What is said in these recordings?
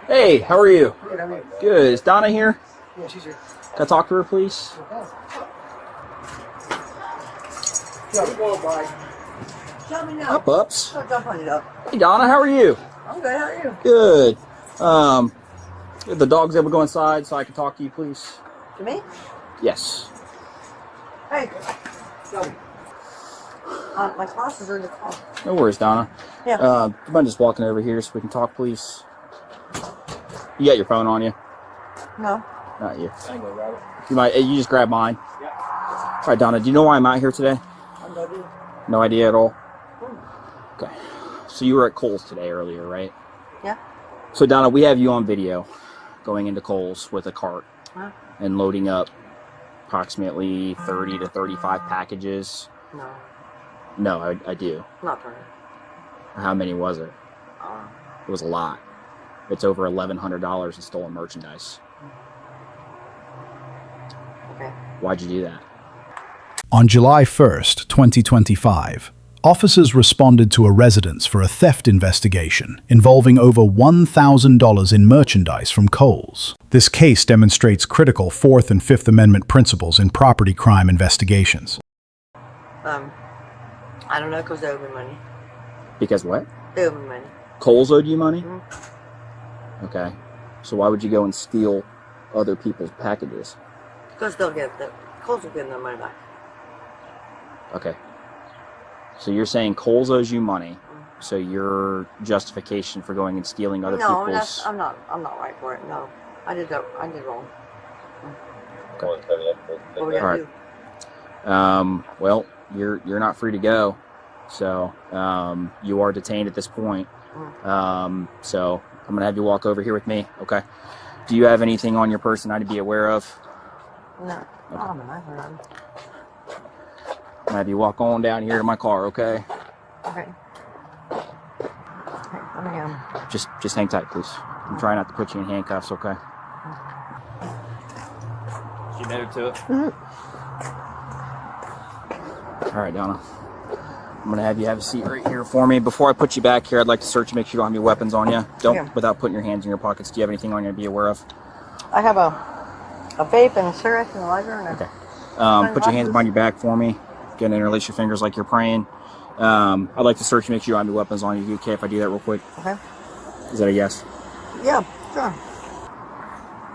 Hey, how are you? Good, how are you? Good. Is Donna here? Yeah, she's here. Can I talk to her, please? Tell me now. Hi, pups. Don't jump on it up. Hey, Donna, how are you? I'm good, how are you? Good. The dog's able to go inside so I can talk to you, please? To me? Yes. Hey. Tell me. My classes are in the car. No worries, Donna. Yeah. Do you mind just walking over here so we can talk, please? You got your phone on you? No. Not you. I can go grab it. You just grab mine? Yeah. All right, Donna, do you know why I'm out here today? I'm no idea. No idea at all? Okay. So you were at Kohl's today earlier, right? Yeah. So, Donna, we have you on video going into Kohl's with a cart Huh? and loading up approximately 30 to 35 packages. No. No, I do. Not for me. How many was it? It was a lot. It's over $1,100 in stolen merchandise. Okay. Why'd you do that? On July 1st, 2025, officers responded to a residence for a theft investigation involving over $1,000 in merchandise from Kohl's. This case demonstrates critical Fourth and Fifth Amendment principles in property crime investigations. I don't know, because they owe me money. Because what? They owe me money. Kohl's owed you money? Mm-hmm. Okay. So why would you go and steal other people's packages? Because they'll get the Kohl's will get their money back. Okay. So you're saying Kohl's owes you money, so your justification for going and stealing other No, people's... I'm not right for it. No, I did wrong. Okay. What we gotta do? Well, you're not free to go, so you are detained at this point. So I'm gonna have you walk over here with me. Okay. Do you have anything on your person I need to be aware of? No. Okay. Oh, man, I heard him. I'm gonna have you walk on down here to my car. Okay. Okay. Let me Just hang tight, please. I'm trying not to put you in handcuffs. Okay. She admitted to it. All right, Donna. I'm going to have you have a seat right here for me. Before I put you back here, I'd like to search and make sure you don't have any weapons on you. Without putting your hands in your pockets. Do you have anything on you to be aware of? I have a vape and a cigarette and a lighter and a... Okay. Put your hands behind your back for me. Again, interlace your fingers like you're praying. I'd like to search and make sure you don't have any weapons on you. You okay if I do that real quick? Okay. Is that a yes? Yeah, sure.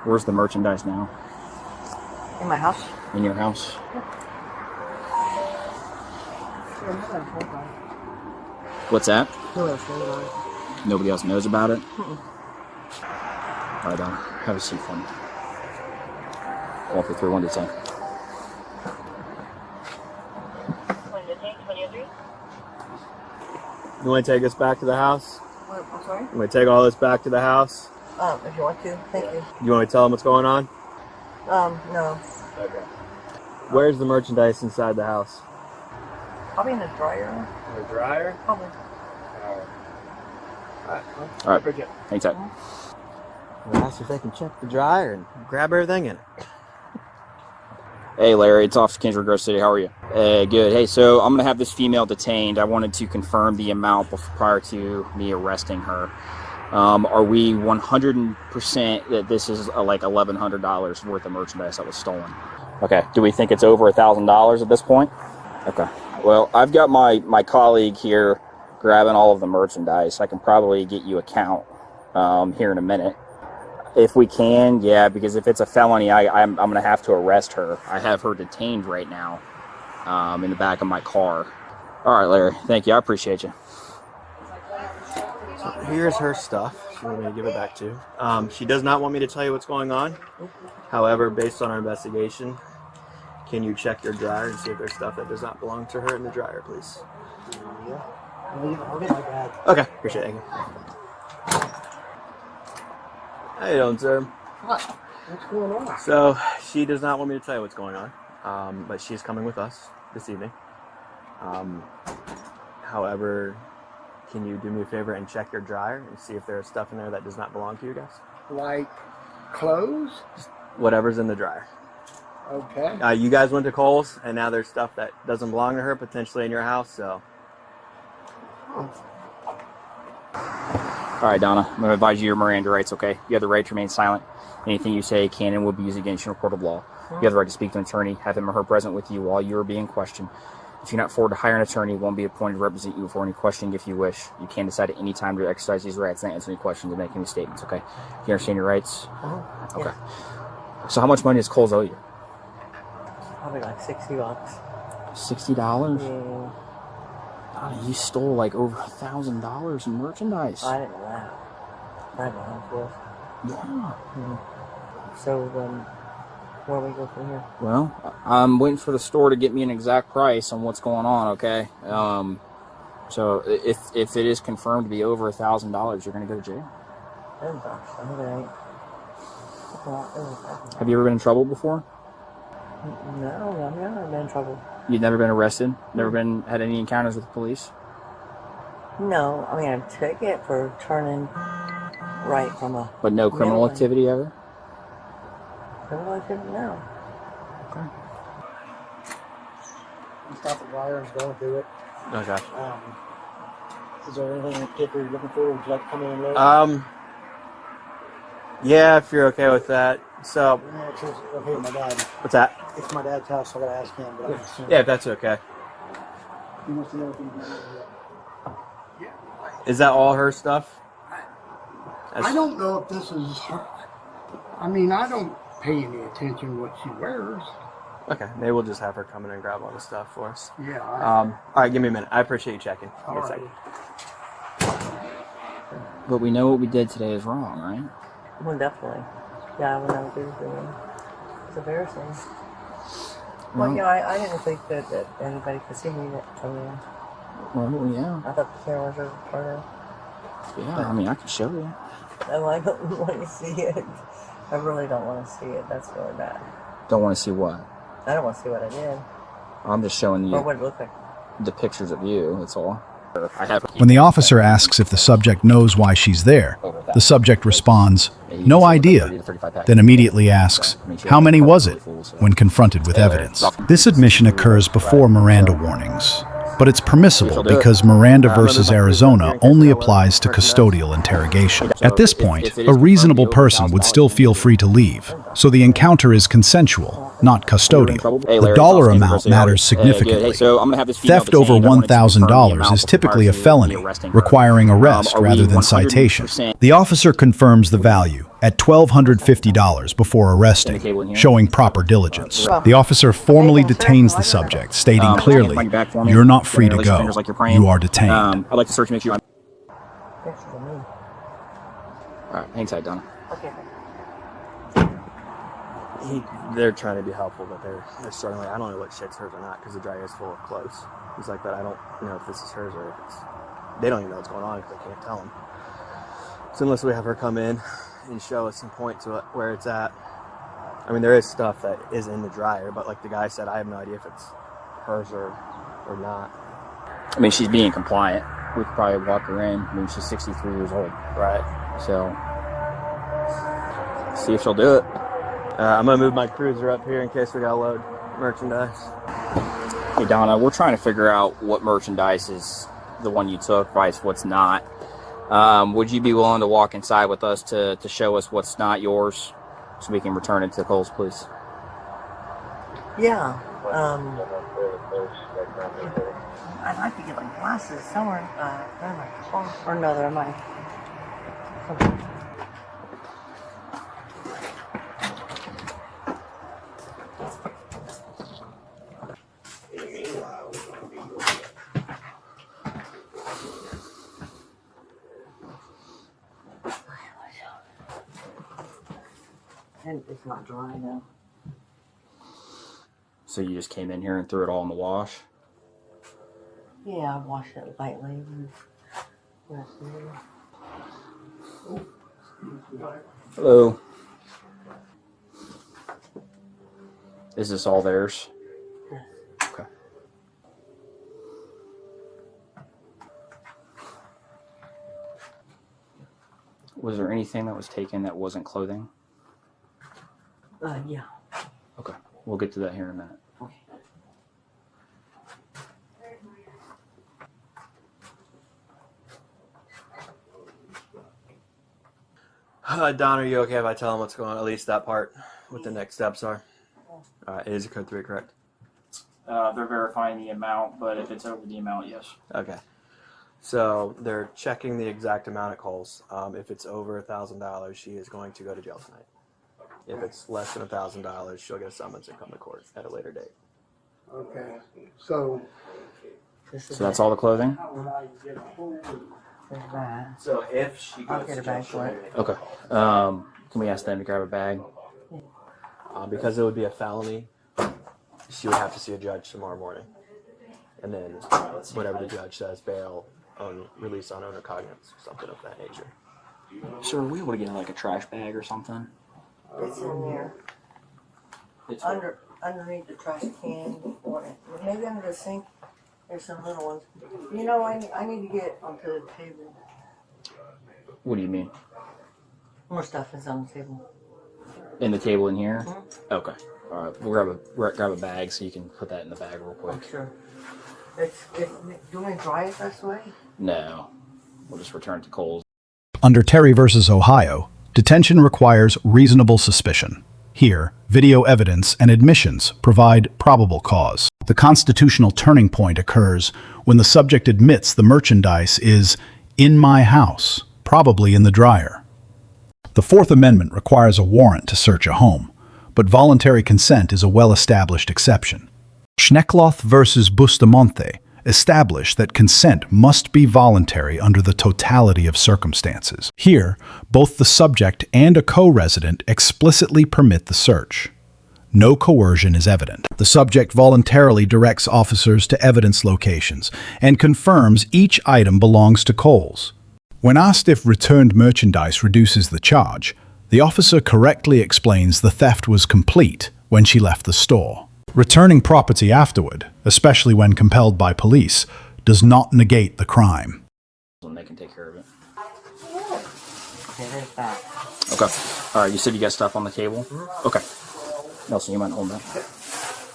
Where's the merchandise now? In my house. In your house? What's that? Nobody else knows about it? All right, Donna. Have a seat for me. 1 for 3, 1 to 10. 23. You want to take us back to the house? What, I'm sorry? You want to take all this back to the house? If you want to, thank you. You want to tell them what's going on? No. Okay. Where's the merchandise inside the house? Probably in the dryer. In the dryer? Probably. All right. Hang tight. We'll ask if they can check the dryer and grab everything in it. Hey, Larry. It's Officer Kendra Gross City. How are you? Good. Hey, so I'm going to have this female detained. I wanted to confirm the amount prior to me arresting her. Are we 100% that this is like $1,100 worth of merchandise that was stolen? Okay. Do we think it's over $1,000 at this point? Okay. Well, I've got my colleague here grabbing all of the merchandise. I can probably get you a count here in a minute. If we can, yeah, because if it's a felony, I'm going to have to arrest her. I have her detained right now in the back of my car. All right, Larry. Thank you. I appreciate you. So here's her stuff. She wanted me to give it back to you. She does not want me to tell you what's going on. However, based on our investigation, can you check your dryer and see if there's stuff that does not belong to her in the dryer, please? Yeah. I'll get my bag. Okay. Appreciate it. How you doing, sir? What? What's going on? So, she does not want me to tell you what's going on, but she's coming with us this evening. However, can you do me a favor and check your dryer and see if there's stuff in there that does not belong to you guys? Like clothes? Whatever's in the dryer. Okay. You guys went to Kohl's, and now there's stuff that doesn't belong to her potentially in your house. So. All right, Donna, I'm going to advise you your Miranda rights, okay? You have the right to remain silent. Anything you say can and will be used against you in a court of law. You have the right to speak to an attorney, have him or her present with you while you are being questioned. If you're not afford to hire an attorney, won't be appointed to represent you for any questioning if you wish. You can decide at any time to exercise these rights and answer any questions and make any statements, okay? You understand your rights? Okay. So how much money does Kohl's owe you? Probably like $60. $60? Yeah. Donna, you stole like over $1,000 in merchandise. I didn't know that. I didn't know how much it was. Yeah. So, where do we go from here? Well, I'm waiting for the store to get me an exact price on what's going on, okay? So if it is confirmed to be over $1,000, you're going to go to jail. Oh gosh, I hope it ain't. Have you ever been in trouble before? No, I've never been in trouble. You've never been arrested? Never had any encounters with the police? No, I mean, I took it for turning right from a... But no criminal activity ever? Criminal activity? No. Okay. Stop the wires, going through it. Oh gosh. Is there anything in particular you're looking for? Would you like to come in and look? Yeah, if you're okay with that. So. Yeah, it's okay with my dad. What's that? It's my dad's house, so I gotta ask him. But Yeah, if that's okay. He wants to know if he can Is that all her stuff? I don't know if this is her. I mean, I don't pay any attention to what she wears. Okay, maybe we'll just have her come in and grab all the stuff for us. Yeah. All right, give me a minute. I appreciate you checking. All Give me a right. second. But we know what we did today is wrong, right? Well, definitely. Yeah, I would never do anything. It's embarrassing. Well, yeah, I didn't think that anybody could see me from there. Well, yeah. I thought the cameras were part of. Yeah, I mean, I can show you. No, I don't want to see it. I really don't want to see it. That's really bad. Don't want to see what? I don't want to see what I did. I'm just showing you Or what it looked like. the pictures of you, that's all. I have. When the officer asks if the subject knows why she's there, the subject responds, "No idea," then immediately asks, "How many was it?" when confronted with evidence. This admission occurs before Miranda warnings, but it's permissible because Miranda versus Arizona only applies to custodial interrogation. At this point, a reasonable person would still feel free to leave, so the encounter is consensual, not custodial. The dollar amount matters significantly. Theft over $1,000 is typically a felony, requiring arrest rather than citation. The officer confirms the value at $1,250 before arresting, showing proper diligence. The officer formally detains the subject, stating clearly, "You're not free to go. You are detained." I'd like to search and make sure I'm... Pictures of me. All right, hang tight, Donna. Okay. They're trying to be helpful, but they're struggling. I don't know what shit's hers or not because the dryer is full of clothes. He's like, but I don't know if this is hers or if it's... They don't even know what's going on because they can't tell them. So unless we have her come in and show us and point to it where it's at. I mean, there is stuff that is in the dryer, but like the guy said, I have no idea if it's hers or not. I mean, she's being compliant. We could probably walk her in. I mean, she's 63 years old. Right. So, see if she'll do it. I'm going to move my cruiser up here in case we got to load merchandise. Hey, Donna, we're trying to figure out what merchandise is the one you took, versus what's not. Would you be willing to walk inside with us to show us what's not yours so we can return it to Kohl's, please? Yeah. I'd like to get like glasses somewhere. They're in my car. Or no, they're in my... And it's not dry now. So you just came in here and threw it all in the wash? Yeah, I washed it lightly. And Hello. Is this all theirs? Yes. Okay. Was there anything that was taken that wasn't clothing? Yeah. Okay. We'll get to that here in a minute. Donna, are you okay if I tell him what's going on? At least that part, what the next steps are. It is a code 3, correct? They're verifying the amount, but if it's over the amount, yes. Okay. So they're checking the exact amount at Kohl's. If it's over $1,000, she is going to go to jail tonight. If it's less than $1,000, she'll get a summons and come to court at a later date. Okay. So So that's all the clothing? how would I get a hold of There's that. So if she I'll get a bag for it. Okay. Can we ask them to grab a bag? because it would be a felony, she would have to see a judge tomorrow morning. And then whatever the judge says, bail, on release on own recognizance, something of that nature. So are we able to get like a trash bag or something? It's in there. It's Underneath the trash can. Or maybe under the sink. There's some little ones. You know, I need to get onto the table. What do you mean? More stuff is on the table. In the table in here? Mm-hmm. Okay. All right. We'll grab a bag so you can put that in the bag real quick. Sure. Do you want to dry it this way? No. We'll just return it to Kohl's. Under Terry versus Ohio, detention requires reasonable suspicion. Here, video evidence and admissions provide probable cause. The constitutional turning point occurs when the subject admits the merchandise is in my house, probably in the dryer. The Fourth Amendment requires a warrant to search a home, but voluntary consent is a well-established exception. Schneckloth versus Bustamante established that consent must be voluntary under the totality of circumstances. Here, both the subject and a co-resident explicitly permit the search. No coercion is evident. The subject voluntarily directs officers to evidence locations and confirms each item belongs to Kohl's. When asked if returned merchandise reduces the charge, the officer correctly explains the theft was complete when she left the store. Returning property afterward, especially when compelled by police, does not negate the crime. And they can take care of it. Okay, there's that. Okay. All right. You said you got stuff on the table? Mm-hmm. Okay. Nelson, you mind holding that?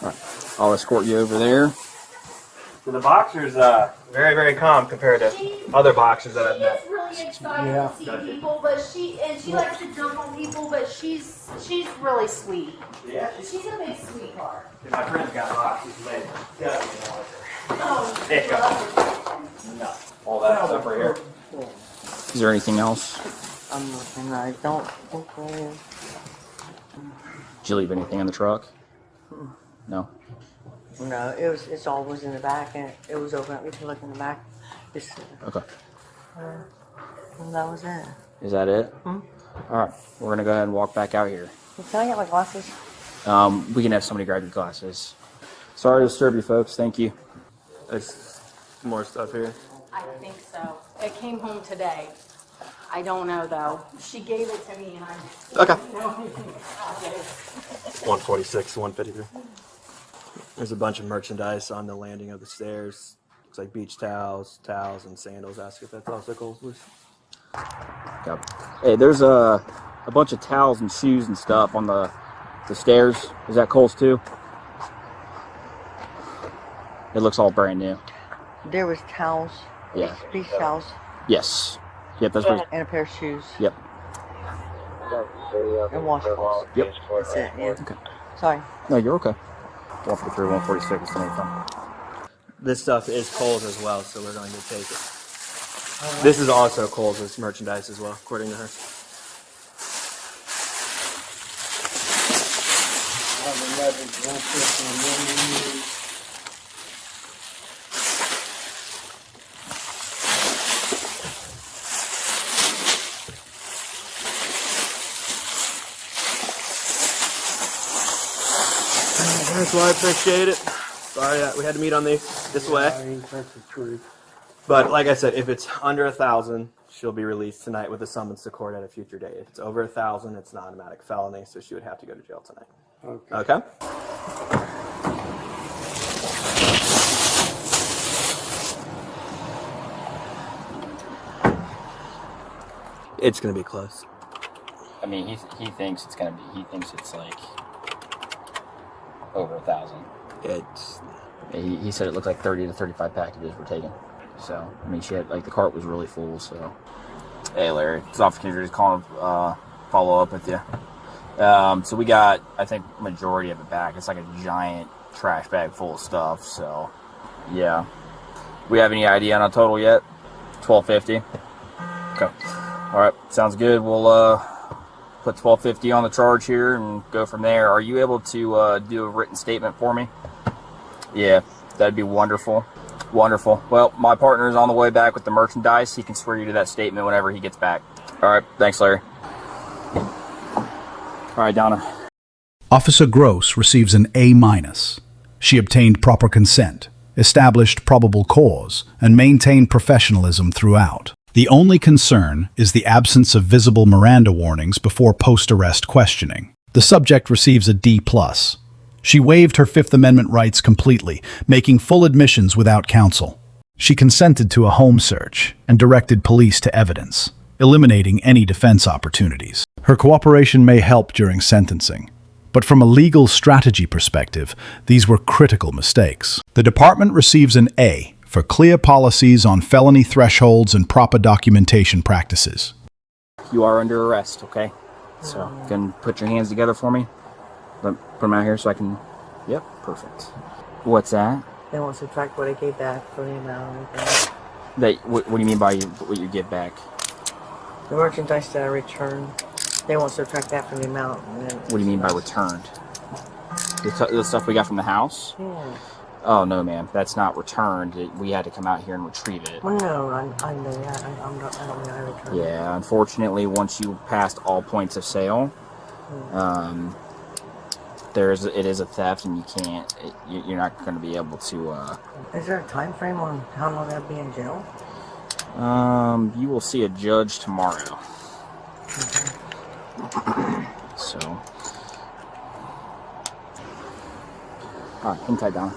All right. I'll escort you over there. So the boxer's very, very calm compared to other boxers that I've met. She's really excited to see people, but she likes to jump on people, but she's really sweet. Yeah, She's a big sweetheart. my friend's got boxers. Oh, There you go. No. All that stuff right here. Is there anything else? I'm looking. I don't think there is. Did you leave anything in the truck? No. No, it's always in the back, and it was open. We can look in the back. Okay. And that was it. Is that it? All right. We're going to go ahead and walk back out here. Can I get my glasses? We can have somebody grab your glasses. Sorry to disturb you folks. Thank you. There's more stuff here. I think so. It came home today. I don't know though. She gave it to me, and I. Okay. 146, 153. There's a bunch of merchandise on the landing of the stairs. Looks like beach towels, and sandals. Ask if that's also Kohl's, please. Yep. Hey, there's a bunch of towels and shoes and stuff on the stairs. Is that Kohl's too? It looks all brand new. There was towels. Yeah. Beach towels. Yes. Yep, that's what. And a pair of shoes. Yep. And washcloths. Yep. That's it, yeah. Okay. Sorry. No, you're okay. 143, 146 is anything. This stuff is Kohl's as well, so we're going to take it. This is also Kohl's merchandise as well, according to her. That's why I appreciate it. Sorry we had to meet on this way. That's the truth. But like I said, if it's under 1,000, she'll be released tonight with a summons to court at a future date. If it's over 1,000, it's an automatic felony, so she would have to go to jail tonight. Okay. Okay? It's gonna be close. I mean, he thinks it's gonna be. He thinks it's like over 1,000. It's He said it looked like 30 to 35 packages were taken. So, I mean, she had, like, the cart was really full, so. Hey, Larry, it's Officer Kendra, just calling to follow up with you. So we got, I think, majority of it back. It's like a giant trash bag full of stuff, so, yeah. We have any idea on a total yet? $1,250? Okay. All right, sounds good. We'll put $1,250 on the charge here and go from there. Are you able to do a written statement for me? Yeah, that'd be wonderful. Wonderful. Well, my partner is on the way back with the merchandise. He can swear you to that statement whenever he gets back. All right, thanks, Larry. All right, Donna. Officer Gross receives an A-. She obtained proper consent, established probable cause, and maintained professionalism throughout. The only concern is the absence of visible Miranda warnings before post-arrest questioning. The subject receives a D+. She waived her Fifth Amendment rights completely, making full admissions without counsel. She consented to a home search and directed police to evidence, eliminating any defense opportunities. Her cooperation may help during sentencing, but from a legal strategy perspective, these were critical mistakes. The department receives an A for clear policies on felony thresholds and proper documentation practices. You are under arrest, okay? So, you can put your hands together for me. Put them out here so I can... Yep, perfect. What's that? They won't subtract what I gave back for the amount or anything. What do you mean by what you give back? The merchandise that I returned, they won't subtract that from the amount. What do you mean by returned? The stuff we got from the house? Yeah. Oh, no, ma'am. That's not returned. We had to come out here and retrieve it. Well, no, I know that. I don't mean I returned it. Yeah, unfortunately, once you passed all points of sale, it is a theft, and you can't. You're not going to be able to. Is there a time frame on how long I'll be in jail? You will see a judge tomorrow. Okay. So, all right, hang tight, Donna.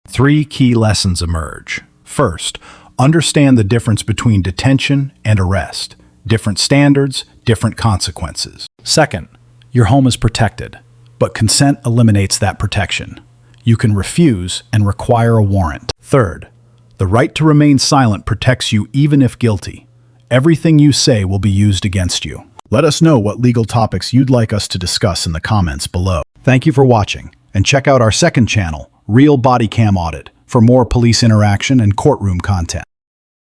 Three key lessons emerge. First, understand the difference between detention and arrest. Different standards, different consequences. Second, your home is protected, but consent eliminates that protection. You can refuse and require a warrant. Third, the right to remain silent protects you even if guilty. Everything you say will be used against you. Let us know what legal topics you'd like us to discuss in the comments below. Thank you for watching, and check out our second channel, Real Bodycam Audit, for more police interaction and courtroom content.